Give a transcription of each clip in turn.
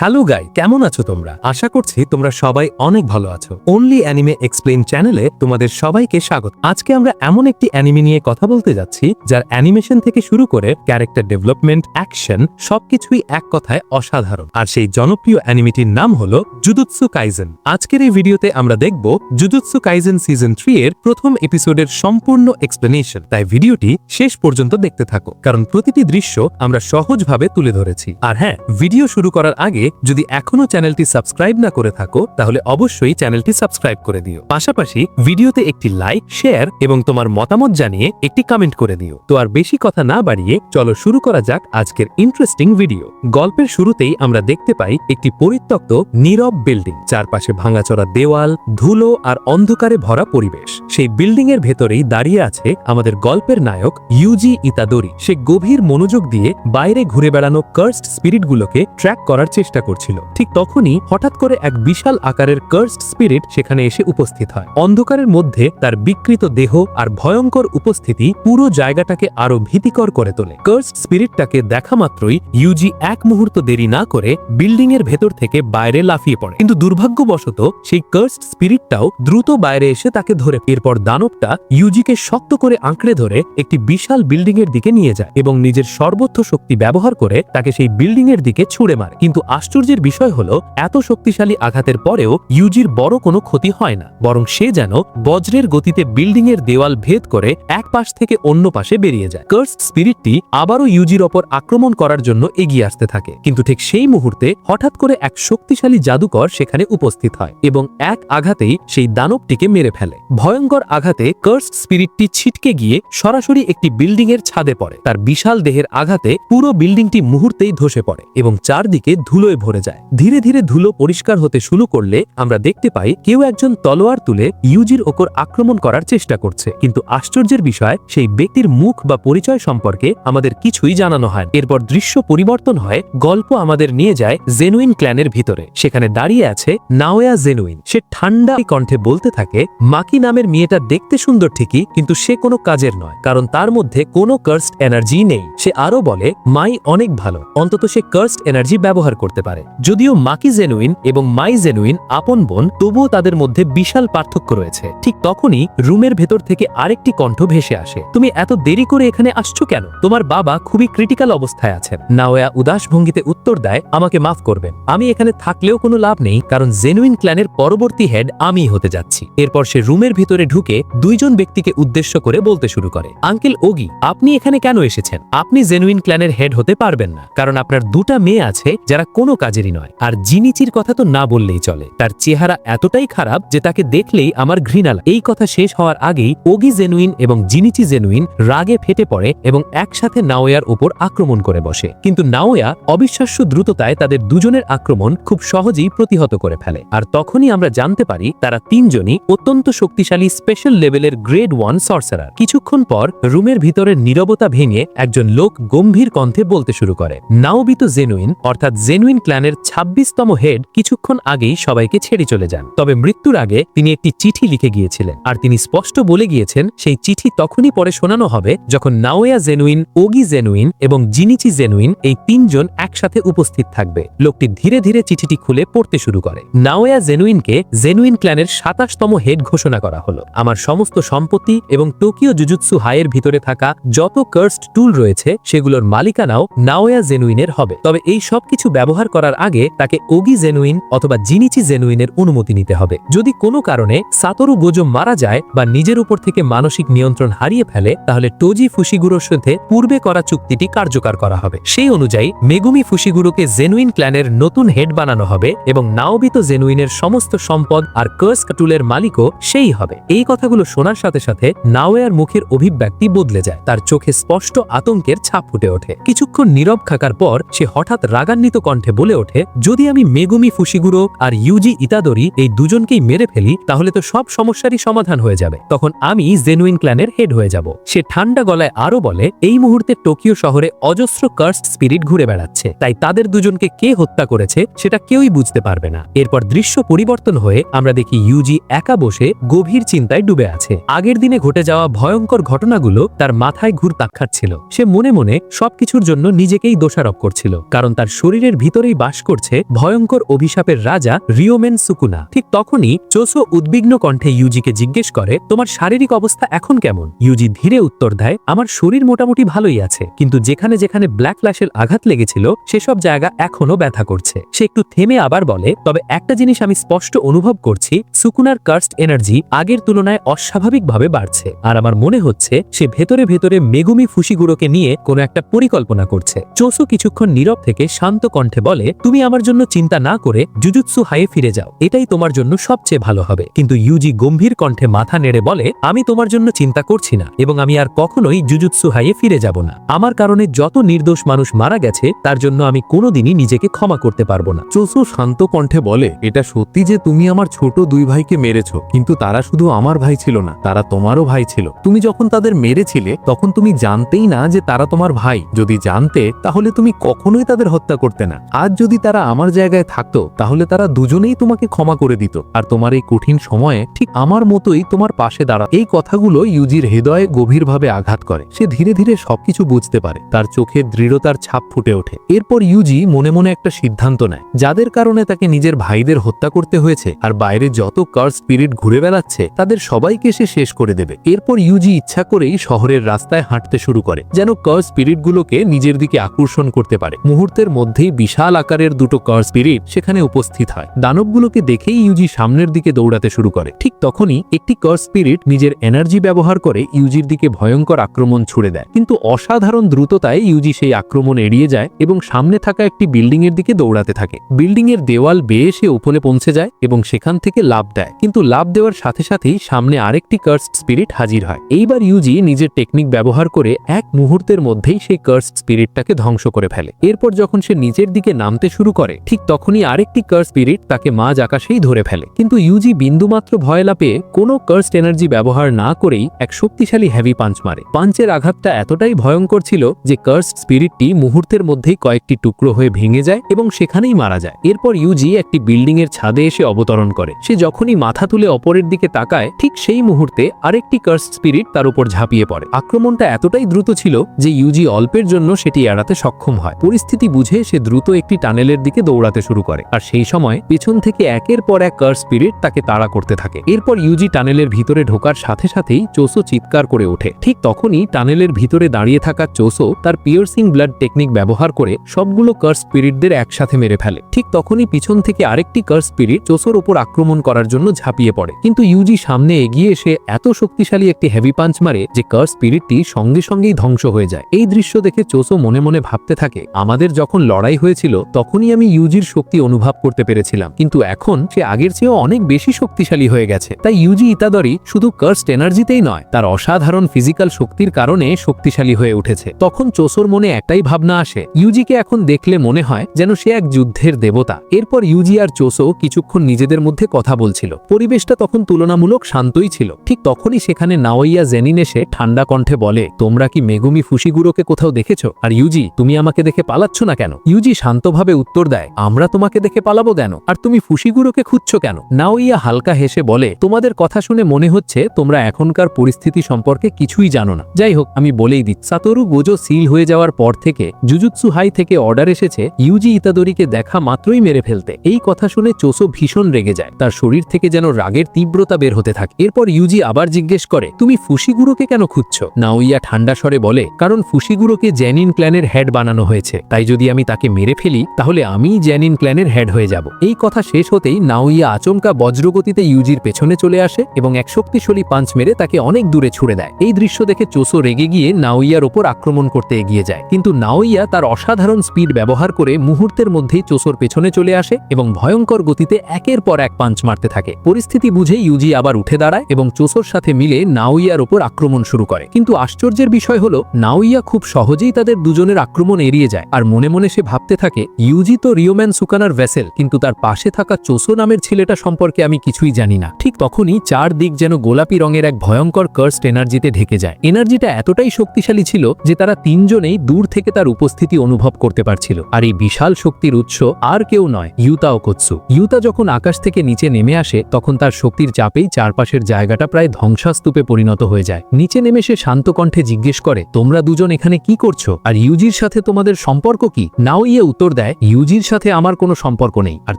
Hello guy, কেমন আছো তোমরা? আশা করছি তোমরা সবাই অনেক ভালো আছো। অনলি অ্যানিমে এক্সপ্লেইন চ্যানেলে তোমাদের সবাইকে স্বাগত। আজকে আমরা এমন একটি অ্যানিমে নিয়ে কথা বলতে যাচ্ছি যার অ্যানিমেশন থেকে শুরু করে ক্যারেক্টার ডেভেলপমেন্ট, অ্যাকশন সবকিছুই এক কথায় অসাধারণ। আর সেই জনপ্রিয় অ্যানিমেটির নাম হলো জুজুৎসু কাইজেন। আজকের এই ভিডিওতে আমরা দেখব জুজুৎসু কাইজেন সিজন 3 এর প্রথম এপিসোডের সম্পূর্ণ এক্সপ্লেনেশন। তাই ভিডিওটি শেষ পর্যন্ত দেখতে থাকো, কারণ প্রতিটি দৃশ্য আমরা সহজভাবে তুলে ধরেছি। আর হ্যাঁ, ভিডিও শুরু করার আগে যদি এখনো চ্যানেলটি সাবস্ক্রাইব না করে থাকো তাহলে অবশ্যই চ্যানেলটি সাবস্ক্রাইব করে দিও। পাশাপাশি ভিডিওতে একটি লাইক, শেয়ার এবং তোমার মতামত জানিয়ে একটি কমেন্ট করে দিও। তো আর বেশি কথা না বাড়িয়ে চলো শুরু করা যাক আজকের ইন্টারেস্টিং ভিডিও। গল্পের শুরুতেই আমরা দেখতে পাই একটি পরিত্যক্ত নীরব বিল্ডিং, চারপাশে ভাঙাচোরা দেওয়াল, ধুলো আর অন্ধকারে ভরা পরিবেশ। সেই বিল্ডিং এর ভেতরেই দাঁড়িয়ে আছে আমাদের গল্পের নায়ক ইউজি ইতাদোরি। সে গভীর মনোযোগ দিয়ে বাইরে ঘুরে বেড়ানো কার্সড স্পিরিটগুলোকে ট্র্যাক করার চেষ্টা করছিল। ঠিক তখনই হঠাৎ করে এক বিশাল আকারের কার্সড স্পিরিট সেখানে এসে উপস্থিত হয়। অন্ধকারের মধ্যে তার বিকৃত দেহ আর ভয়ঙ্কর উপস্থিতি পুরো জায়গাটাকে আরো ভীতিকর করে তোলে। কার্সড স্পিরিটটাকে দেখা মাত্রই ইউজি এক মুহূর্ত দেরি না করে বিল্ডিং এর ভেতর থেকে বাইরে লাফিয়ে পড়ে, কিন্তু দুর্ভাগ্যবশত সেই কার্সড স্পিরিটটাও দ্রুত বাইরে এসে তাকে ধরে। এরপর দানবটা ইউজিকে শক্ত করে আঁকড়ে ধরে একটি বিশাল বিল্ডিং এর দিকে নিয়ে যায় এবং নিজের সর্বোচ্চ শক্তি ব্যবহার করে তাকে সেই বিল্ডিং এর দিকে ছুঁড়ে মারে। কিন্তু আশ্চর্যের বিষয় হলো, এত শক্তিশালী আঘাতের পরেও ইউজির বড় কোনো ক্ষতি হয় না, বরং সে যেন বজ্রের গতিতে বিল্ডিং এর দেওয়াল ভেদ করে এক পাশ থেকে অন্য পাশে বেরিয়ে যায়। কার্সড স্পিরিটটি আবারও ইউজির ওপর আক্রমণ করার জন্য এগিয়ে আসতে থাকে, কিন্তু ঠিক সেই মুহূর্তে হঠাৎ করে এক শক্তিশালী জাদুকর সেখানে উপস্থিত হয় এবং এক আঘাতেই সেই দানবটিকে মেরে ফেলে। ভয়ঙ্কর আঘাতে কার্সড স্পিরিটটি ছিটকে গিয়ে সরাসরি একটি বিল্ডিং এর ছাদে পড়ে। তার বিশাল দেহের আঘাতে পুরো বিল্ডিংটি মুহূর্তেই ধসে পড়ে এবং চারদিকে ধুলোয় ভরে যায়। ধীরে ধীরে ধুলো পরিষ্কার হতে শুরু করলে আমরা দেখতে পাই কেউ একজন তলোয়ার তুলে ইউজির ওপর আক্রমণ করার চেষ্টা করছে, কিন্তু আশ্চর্যের বিষয়, সেই ব্যক্তির মুখ বা পরিচয় সম্পর্কে আমাদের কিছুই জানানো হয়। এরপর দৃশ্য পরিবর্তন হয়, গল্প আমাদের নিয়ে যায় জেনুইন ক্ল্যানের ভিতরে। সেখানে দাঁড়িয়ে আছে নাওয়া জেনুইন। সে ঠান্ডা কণ্ঠে বলতে থাকে, মাকি নামের মেয়েটা দেখতে সুন্দর ঠিকই, কিন্তু সে কোনো কাজের নয়, কারণ তার মধ্যে কোনো কার্সড এনার্জি নেই। সে আরো বলে, মাই অনেক ভালো, অন্তত সে কার্সড এনার্জি ব্যবহার করতে পারে। যদিও মাকি জেনুইন এবং মাই জেনুইন আপন বোন, তবুও তাদের মধ্যে বিশাল পার্থক্য রয়েছে। ঠিক তখনই রুমের ভেতর থেকে আরেকটি কণ্ঠ ভেসে আসে, তুমি এত দেরি করে এখানে আসছো কেন? তোমার বাবা খুবই ক্রিটিক্যাল অবস্থায় আছেন। নাওয়া উদাস ভঙ্গিতে উত্তর দেয়, আমাকে মাফ করবেন, আমি এখানে থাকলেও কোনো লাভ নেই, কারণ জেনুইন ক্ল্যানের পরবর্তী হেড আমি হতে যাচ্ছি। এরপর সে রুমের ভিতরে ঢুকে দুইজন ব্যক্তিকে উদ্দেশ্য করে বলতে শুরু করে, আঙ্কেল ওগি, আপনি এখানে কেন এসেছেন? আপনি জেনুইন ক্ল্যানের হেড হতে পারবেন না, কারণ আপনার দুটা মেয়ে আছে যারা কোনো কাজেরই নয়। আর জিনিচির কথা তো না বললেই চলে, তার চেহারা এতটাই খারাপ যে তাকে দেখলেই আমার ঘৃণা লাগে। এই কথা শেষ হওয়ার আগেই ওগি জেনুইন এবং জিনিচি জেনুইন রাগে ফেটে পড়ে এবং একসাথে নাওয়ার উপর আক্রমণ করে বসে। কিন্তু নাওয়া অবিশ্বাস্য দ্রুততায় তাদের দুজনের আক্রমণ খুব সহজেই প্রতিহত করে ফেলে। আর তখনই আমরা জানতে পারি তারা তিনজনই অত্যন্ত শক্তিশালী স্পেশাল লেভেলের গ্রেড 1 সর্সারার। কিছুক্ষণ পর রুমের ভিতরের নীরবতা ভেঙে একজন লোক গম্ভীর কণ্ঠে বলতে শুরু করে, নাওবিত জেনুইন অর্থাৎ জেনুইন ক্ল্যানের 26তম হেড কিছুক্ষণ আগেই সবাইকে ছেড়ে চলে যান। তবে মৃত্যুর আগে তিনি একটি চিঠি লিখে গিয়েছিলেন, আর তিনি স্পষ্ট বলে গিয়েছেন সেই চিঠি তখনই পরে শোনানো হবে যখন নাওয়া জেনুইন, ওগি জেনুইন এবং জিনিচি জেনুইন এই তিনজন একসাথে উপস্থিত থাকবে। লোকটি ধীরে ধীরে চিঠিটি খুলে পড়তে শুরু করে। নাওয়া জেনুইনকে জেনুইন ক্ল্যানের 27তম হেড ঘোষণা করা হলো। আমার সমস্ত সম্পত্তি এবং টোকিও জুজুৎসু হাইয়ের ভিতরে থাকা যত কার্সড টুল রয়েছে সেগুলোর মালিকানাও নাওয়া জেনুইনের হবে। তবে এই সব কিছু ব্যবহার করার আগে তাকে ওগি জেনুইন অথবা জিনিচি জেনুইনের অনুমতি নিতে হবে। যদি কোনো কারণে সাতোরু গোজো মারা যায় বা নিজের উপর থেকে মানসিক নিয়ন্ত্রণ হারিয়ে ফেলে, তাহলে টোজি ফুশিগুরোর সাথে পূর্বে করা চুক্তিটি কার্যকর করা হবে। সেই অনুযায়ী মেগুমি ফুশিগুরোকে জেনুইন ক্ল্যানের নতুন হেড বানানো হবে এবং নাওবিত জেনুইনের সমস্ত সম্পদ আর কার্স টুলের মালিকও সেই হবে। এই কথাগুলো শোনার সাথে সাথে নাওয়ার মুখের অভিব্যক্তি বদলে যায়, তার চোখে স্পষ্ট আতঙ্কের ছাপ ফুটে ওঠে। কিছুক্ষণ নীরব থাকার পর সে হঠাৎ রাগান্বিত কণ্ঠে বলে ওঠে, যদি আমি মেগুমি ফুশিগুরো আর ইউজি ইতাদোরি এই দুজনকেই মেরে ফেলি তাহলে তো সব সমস্যারই সমাধান হয়ে যাবে, তখন আমি জেনুইন ক্ল্যানের হেড হয়ে যাব। সে ঠান্ডা গলায় আরো বলে, এই মুহূর্তে টোকিও শহরে অজস্র কার্সড স্পিরিট ঘুরে বেড়াচ্ছে, তাই তাদের দুজনকে কে হত্যা করেছে সেটা কেউই বুঝতে পারবে না। এরপর দৃশ্য পরিবর্তন হয়ে আমরা দেখি ইউজি একা বসে গভীর চিন্তায় ডুবে আছে। আগের দিনে ঘটে যাওয়া ভয়ঙ্কর ঘটনাগুলো তার মাথায় ঘুরপাক খাচ্ছিল। সে মনে মনে সবকিছুর জন্য নিজেকেই দোষারোপ করছিল, কারণ তার শরীরের ভিতরে ভেতরেই বাস করছে ভয়ঙ্কর অভিশাপের রাজা রিওমেন সুকুনা। ঠিক তখনই চোসো উদ্বিগ্ন কণ্ঠে ইউজিকে জিজ্ঞেস করে, তোমার শারীরিক অবস্থা এখন কেমন? ইউজি ধীরে উত্তর দেয়, আমার শরীর মোটামুটি ভালোই আছে, কিন্তু যেখানে যেখানে ব্ল্যাক ফ্ল্যাশের আঘাত লেগেছিল সেসব জায়গা এখনো ব্যথা করছে। সে একটু থেমে আবার বলে, তবে একটা জিনিস আমি স্পষ্ট অনুভব করছি, সুকুনার কার্সড এনার্জি আগের তুলনায় অস্বাভাবিকভাবে বাড়ছে, আর আমার মনে হচ্ছে সে ভেতরে ভেতরে মেগুমি ফুশিগুরোকে নিয়ে কোনো একটা পরিকল্পনা করছে। চোসো কিছুক্ষণ নীরব থেকে শান্ত কণ্ঠে বলে, তুমি আমার জন্য চিন্তা না করে জুজুৎসু হাইয়ে ফিরে যাও, এটাই তোমার জন্য সবচেয়ে ভালো হবে। কিন্তু ইউজি গম্ভীর কণ্ঠে মাথা নেড়ে বলে, আমি তোমার জন্য চিন্তা করছি না, এবং আমি আর কখনোই জুজুৎসু হাইয়ে ফিরে যাব না। আমার কারণে যত নির্দোষ মানুষ মারা গেছে তার জন্য আমি কোনোদিনই নিজেকে ক্ষমা করতে পারবো না। চোসো শান্ত কণ্ঠে বলে, এটা সত্যি যে তুমি আমার ছোট দুই ভাইকে মেরেছ, কিন্তু তারা শুধু আমার ভাই ছিল না, তারা তোমারও ভাই ছিল। তুমি যখন তাদের মেরেছিলে তখন তুমি জানতেই না যে তারা তোমার ভাই। যদি জানতে তাহলে তুমি কখনোই তাদের হত্যা করতে না। আজ যদি তারা আমার জায়গায় থাকতো তাহলে তারা দুজনেই তোমাকে ক্ষমা করে দিত, আর তোমার এই কঠিন সময়ে ঠিক আমার মতোই তোমার পাশে দাঁড়া। এই কথাগুলো ইউজির হৃদয়ে গভীরভাবে আঘাত করে। সে ধীরে ধীরে সবকিছু বুঝতে পারে, তার চোখে দৃঢ়তার ছাপ ফুটে ওঠে। এরপর ইউজি মনে মনে একটা সিদ্ধান্ত নেয়, যাদের কারণে তাকে নিজের ভাইদের হত্যা করতে হয়েছে আর বাইরে যত কার্স স্পিরিট ঘুরে বেড়াচ্ছে তাদের সবাইকে সে শেষ করে দেবে। এরপর ইউজি ইচ্ছা করেই শহরের রাস্তায় হাঁটতে শুরু করে, যেন কার্স স্পিরিটগুলোকে নিজের দিকে আকর্ষণ করতে পারে। মুহূর্তের মধ্যেই বিশাল আকারের দুটো কার্স স্পিরিট সেখানে উপস্থিত হয়। দানবগুলোকে দেখেই ইউজি সামনের দিকে দৌড়াতে শুরু করে। ঠিক তখনই একটি কার্স স্পিরিট নিজের এনার্জি ব্যবহার করে ইউজির দিকে ভয়ঙ্কর আক্রমণ ছুড়ে দেয়, কিন্তু অসাধারণ দ্রুততায় ইউজি সেই আক্রমণ এড়িয়ে যায় এবং সামনে থাকা একটি বিল্ডিং এর দিকে দৌড়াতে থাকে। বিল্ডিং এর দেওয়াল বেয়ে সে উপরে পৌঁছে যায় এবং সেখান থেকে লাফ দেয়, কিন্তু লাফ দেওয়ার সাথে সাথেই সামনে আরেকটি কার্সড স্পিরিট হাজির হয়। এইবার ইউজি নিজের টেকনিক ব্যবহার করে এক মুহূর্তের মধ্যেই সেই কার্সড স্পিরিটটাকে ধ্বংস করে ফেলে। এরপর যখন সে নিচের দিকে নামতে শুরু করে ঠিক তখনই আরেকটি কার্স স্পিরিট তাকে মাঝ আকাশেই ধরে ফেলে, কিন্তু ইউজি বিন্দুমাত্র ভয় না পেয়ে কোনো কার্সড এনার্জি ব্যবহার না করেই এক শক্তিশালী হেভি পাঞ্চ মারে। পাঞ্চের আঘাতটা এতটাই ভয়ঙ্কর ছিল যে কার্সড স্পিরিটটি মুহূর্তের মধ্যেই কয়েকটি টুকরো হয়ে ভেঙে যায় এবং সেখানেই মারা যায়। এরপর ইউজি একটি বিল্ডিং এর ছাদে এসে অবতরণ করে। সে যখনই মাথা তুলে অপরের দিকে তাকায় ঠিক সেই মুহূর্তে আরেকটি কার্সড স্পিরিট তার উপর ঝাঁপিয়ে পড়ে। আক্রমণটা এতটাই দ্রুত ছিল যে ইউজি অল্পের জন্য সেটি এড়াতে সক্ষম হয়। পরিস্থিতি বুঝে সে দ্রুত একটি টানেলের দিকে দৌড়াতে শুরু করে, আর সেই সময় পেছন থেকে একের পর এক কার্সড স্পিরিট তাকে তাড়া করতে থাকে। এরপর ইউজি টানেলের ভিতরে ঢোকার সাথে সাথেই চোসো চিৎকার করে ওঠে। ঠিক তখনই টানেলের ভিতরে দাঁড়িয়ে থাকা চোসো তার পিয়ার্সিং ব্লাড টেকনিক ব্যবহার করে সবগুলো কার্সড স্পিরিটদের একসাথে মেরে ফেলে। ঠিক তখনই পিছন থেকে আরেকটি কার্সড স্পিরিট চোসোর উপর আক্রমণ করার জন্য ঝাঁপিয়ে পড়ে, কিন্তু ইউজি সামনে এগিয়ে এসে এত শক্তিশালী একটি হেভি পাঞ্চ মারে যে কার্সড স্পিরিটটি সঙ্গে সঙ্গেই ধ্বংস হয়ে যায়। এই দৃশ্য দেখে চোসো মনে মনে ভাবতে থাকে, আমাদের যখন লড়াই হয়েছিল তখনই আমি ইউজির শক্তি অনুভব করতে পেরেছিলাম, কিন্তু এখন সে আগের চেয়েও অনেক বেশি শক্তিশালী হয়ে গেছে। তাই ইউজি ইতাদরি শুধু কার্সড এনার্জিতেই নয়, তার অসাধারণ ফিজিক্যাল শক্তির কারণে শক্তিশালী হয়ে উঠেছে। তখন চোসোর মনে একটাই ভাবনা আসে, ইউজিকে এখন দেখলে মনে হয় যেন সে এক যুদ্ধের দেবতা। এরপর ইউজি আর চোসো কিছুক্ষণ নিজেদের মধ্যে কথা বলছিল। পরিবেশটা তখন তুলনামূলক শান্তই ছিল। ঠিক তখনই সেখানে নাওইয়া জেনিন এসে ঠান্ডা কণ্ঠে বলে, তোমরা কি মেগুমি ফুশিগুরোকে কোথাও দেখেছো? আর ইউজি, তুমি আমাকে দেখে পালাচ্ছ না কেন? ইউজি শান্তভাবে উত্তর দেয়, আমরা তোমাকে দেখে পালাবো কেন, আর তুমি ফুশিগুরোকে খুঁজছো কেন? নাওইয়া হালকা হেসে বলে, তোমাদের কথা শুনে মনে হচ্ছে তোমরা এখনকার পরিস্থিতি সম্পর্কে কিছুই জানো না। যাই হোক, আমি বলেই দিই, সাতোরু গোজো সিল হয়ে যাওয়ার পর থেকে জুজুৎসু হাই থেকে অর্ডার এসেছে ইউজি ইতাদোরিকে দেখা মাত্রই মেরে ফেলতে। এই কথা শুনে চোসো ভীষণ রেগে যায়, তার শরীর থেকে যেন রাগের তীব্রতা বের হতে থাকে। এরপর ইউজি আবার জিজ্ঞেস করে, তুমি ফুশিগুরোকে কেন খুঁজছো? নাওইয়া ঠান্ডা স্বরে বলে, কারণ ফুশিগুরোকে জেনিন ক্ল্যানের হেড বানানো হয়েছে, তাই যদি আমি তাকে মেরে ফেলি তাহলে আমিই জেনিন ক্ল্যানের হেড হয়ে যাব। এই কথা শেষ হতেই নাওইয়া আচমকা বজ্রগতিতে ইউজির পেছনে চলে আসে এবং এক শক্তিশালী পাঞ্চ মেরে তাকে অনেক দূরে ছুড়ে দেয়। এই দৃশ্য দেখে চোসো রেগে গিয়ে নাওইয়ার ওপর আক্রমণ করতে এগিয়ে যায়, কিন্তু নাওইয়া তার অসাধারণ স্পিড ব্যবহার করে মুহূর্তের মধ্যেই চোসোর পেছনে চলে আসে এবং ভয়ঙ্কর গতিতে একের পর এক পাঞ্চ মারতে থাকে। পরিস্থিতি বুঝে ইউজি আবার উঠে দাঁড়ায় এবং চোসোর সাথে মিলে নাওইয়ার ওপর আক্রমণ শুরু করে, কিন্তু আশ্চর্যের বিষয় হলো নাওইয়া খুব সহজেই তাদের দুজনের আক্রমণ এড়িয়ে যায়। আর মনে মনে সে ভাবতে থাকে, ইউজি তো রিওম্যান সুকানার ভেসেল, কিন্তু তার পাশে থাকা চোসো নামের ছেলেটা সম্পর্কে আমি কিছুই জানি না। ঠিক তখনই চারদিক যেন গোলাপি রঙের এক ভয়ঙ্কর কার্সড এনার্জিতে ঢেকে যায়। এনার্জিটা এতটাই শক্তিশালী ছিল যে তারা তিনজনেই দূর থেকে তার উপস্থিতি অনুভব করতে পারছিল। আর এই বিশাল শক্তির উৎস আর কেউ নয়, ইউতা ওকোৎসু। ইউতা যখন আকাশ থেকে নিচে নেমে আসে তখন তার শক্তির চাপেই চারপাশের জায়গাটা প্রায় ধ্বংসাস্তূপে পরিণত হয়ে যায়। নিচে নেমে সে শান্ত কণ্ঠে জিজ্ঞেস করে, তোমরা দুজন এখানে কি করছো, আর ইউজির সাথে তোমাদের সম্পর্ক কি? নাওইয়া উত্তর দেয়, ইউজির সাথে আমার কোনো সম্পর্ক নেই, আর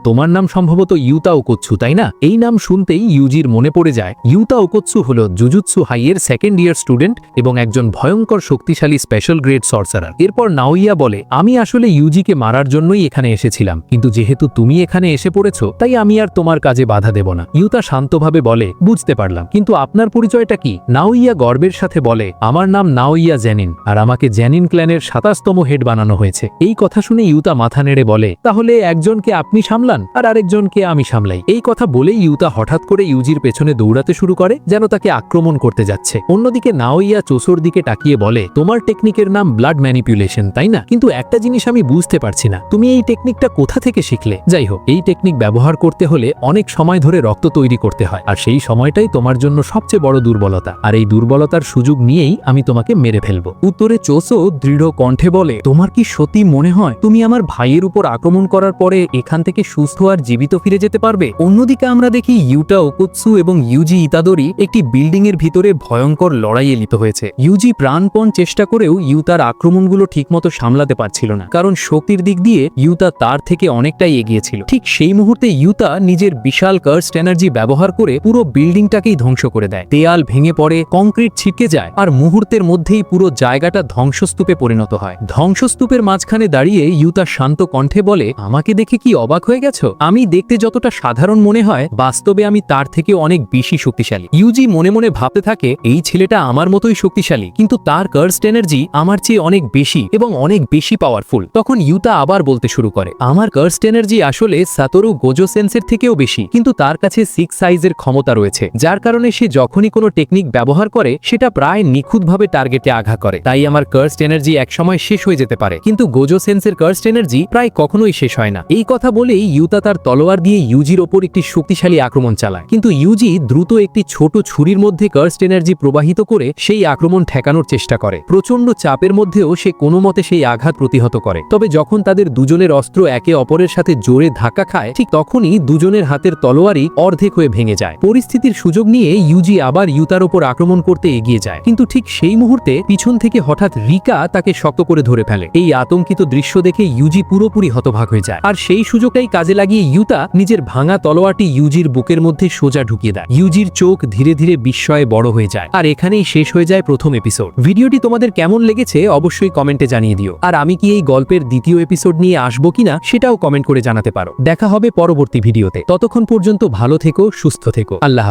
তোমার নাম সম্ভবত ইউতা ওকোৎসু, তাই না? এই নাম শুনতেই ইউজির মনে পড়ে যায় ইউতা ওকোৎসু হলো জুজুৎসু হাইয়ের সেকেন্ড ইয়ার স্টুডেন্ট এবং একজন ভয়ঙ্কর শক্তিশালী স্পেশাল গ্রেড সর্সারার। এরপর নাওইয়া বলে, আমি আসলে ইউজিকে মারার জন্যই এখানে এসেছিলাম, কিন্তু যেহেতু তুমি এখানে এসে পড়েছো তাই আমি আর তোমার কাজে বাধা দেব না। ইউতা শান্তভাবে বলে, বুঝতে পারলাম, কিন্তু আপনার পরিচয়টা কি? নাওইয়া গর্বের সাথে বলে, আমার নাম নাওইয়া জেনিন, আর আমাকে জেনিন ক্ল্যানের 27তম হেড বানানো হয়েছে। এই কথা শুনে ইউতা মাথা নেড়ে বলে, তাহলে একজনকে আপনি সামলান আর আরেকজনকে আমি সামলাই। এই কথা বলেই ইউতা হঠাৎ করে ইউজির পেছনে দৌড়াতে শুরু করে, যেন তাকে আক্রমণ করতে যাচ্ছে। অন্যদিকে নাওইয়া চোসোর দিকে তাকিয়ে বলে, তোমার টেকনিকের নাম ব্লাড ম্যানিপুলেশন, তাই না? কিন্তু একটা জিনিস আমি বুঝতে পারছি না, তুমি এই টেকনিকটা কোথা থেকে শিখলে? যাই হোক, এই টেকনিক ব্যবহার করতে হলে অনেক সময় ধরে রক্ত তৈরি করতে হয়, আর সেই সময়টাই তোমার জন্য সবচেয়ে বড় দুর্বলতা, আর এই দুর্বলতার সুযোগ নিয়েই আমি তোমাকে মেরে ফেলবো। উত্তরে চোসো দৃঢ় কণ্ঠে বলে, তোমার কি সত্যি মনে হয় তুমি আমার ভাইয়ের উপর আক্রমণ করার পরে এখান থেকে সুস্থ আর জীবিত ফিরে যেতে পারবে? অন্যদিকে আমরা দেখি ইউটা ওকোৎসু এবং ইউজি ইতাদোরি একটি বিল্ডিং এর ভিতরে ভয়ঙ্কর লড়াইয়ে লিপ্ত হয়েছে। ইউজি প্রাণপণ চেষ্টা করেও ইউতার আক্রমণগুলো ঠিকমতো সামলাতে পারছিল না, কারণ শক্তির দিক দিয়ে ইউতা তার থেকে অনেকটাই এগিয়ে ছিল। ঠিক সেই মুহূর্তে ইউতা নিজের বিশাল কার্সড এনার্জি ব্যবহার করে পুরো বিল্ডিংটাকেই ধ্বংস করে দেয়। দেয়াল ভেঙে পড়ে, কংক্রিট ছিটকে যায়, আর মুহূর্তের মধ্যেই পুরো জায়গাটা ধ্বংসস্তূপে পরিণত হয়। ধ্বংসস্তূপের মাঝখানে দাঁড়িয়ে ইউতা শান্ত কণ্ঠে বলে, আমাকে দেখে কি অবাক হয়ে গেছো? আমি দেখতে যতটা সাধারণ মনে হয়, বাস্তবে আমি তার থেকে অনেক বেশি শক্তিশালী। ইউজি মনে মনে ভাবতে থাকে, এই ছেলেটা আমার মতোই শক্তিশালী, কিন্তু তার কার্সড এনার্জি আমার চেয়ে অনেক বেশি এবং অনেক বেশি পাওয়ারফুল। তখন ইউতা আবার বলতে শুরু করে, আমার কার্সড এনার্জি আসলে সাতোরু গোজো সেন্সের থেকেও বেশি, কিন্তু তার কাছে 6 সাইজের ক্ষমতা রয়েছে, যার কারণে সে যখনই কোনো টেকনিক ব্যবহার করে সেটা প্রায় নিখুঁতভাবে টার্গেটে আঘাত করে। তাই আমার কার্সড এনার্জি একসময় শেষ হয়ে যেতে পারে, কিন্তু গোজো সেন্সের কার্সড এনার্জি প্রায় কখনোই শেষ হয় না। এই কথা বলেই ইউতা তার তলোয়ার দিয়ে ইউজির ওপর একটি শক্তিশালী আক্রমণ চালায়, কিন্তু ইউজি দ্রুত একটি ছোট ছুরির মধ্যে কার্সড এনার্জি প্রবাহিত করে সেই আক্রমণ ঠেকানোর চেষ্টা করে। প্রচন্ড চাপের মধ্যেও সে কোনো মতে সেই আঘাত প্রতিহত করে। তবে যখন তাদের দুজনের অস্ত্র একে অপরের সাথে জোরে ধাক্কা খায়, ঠিক তখনই দুজনের হাতের তলোয়ারই অর্ধেক হয়ে ভেঙে যায়। পরিস্থিতির সুযোগ নিয়ে ইউজি আবার ইউতার ওপর আক্রমণ করতে এগিয়ে যায়, কিন্তু ঠিক সেই মুহূর্তে পিছন থেকে হঠাৎ রিকা তাকে শক্ত করে ধরে ফেলে। এই আতঙ্কিত দৃশ্য দেখে ইউজি পুরোপুরি হতবাক হয়ে যায়, আর সেই সুযোগটাই কাজে লাগিয়ে ইউতা নিজের ভাঙা তলোয়ারটি ইউজির বুকের মধ্যে সোজা ঢুকিয়ে দেয়। ইউজির চোখ ধীরে ধীরে বিস্ময়ে বড় হয়ে যায়, আর এখানেই শেষ হয়ে যায় প্রথম এপিসোড। ভিডিওটি তোমাদের কেমন লেগেছে অবশ্যই কমেন্টে জানিয়ে দিও, আর আমি কি এই গল্পের দ্বিতীয় এপিসোড নিয়ে আসবো কিনা সেটাও কমেন্ট করে জানাতে পারো। দেখা হবে পরবর্তী ভিডিওতে, ততক্ষণ পর্যন্ত ভালো থেকো, সুস্থ থেকো, আল্লাহ।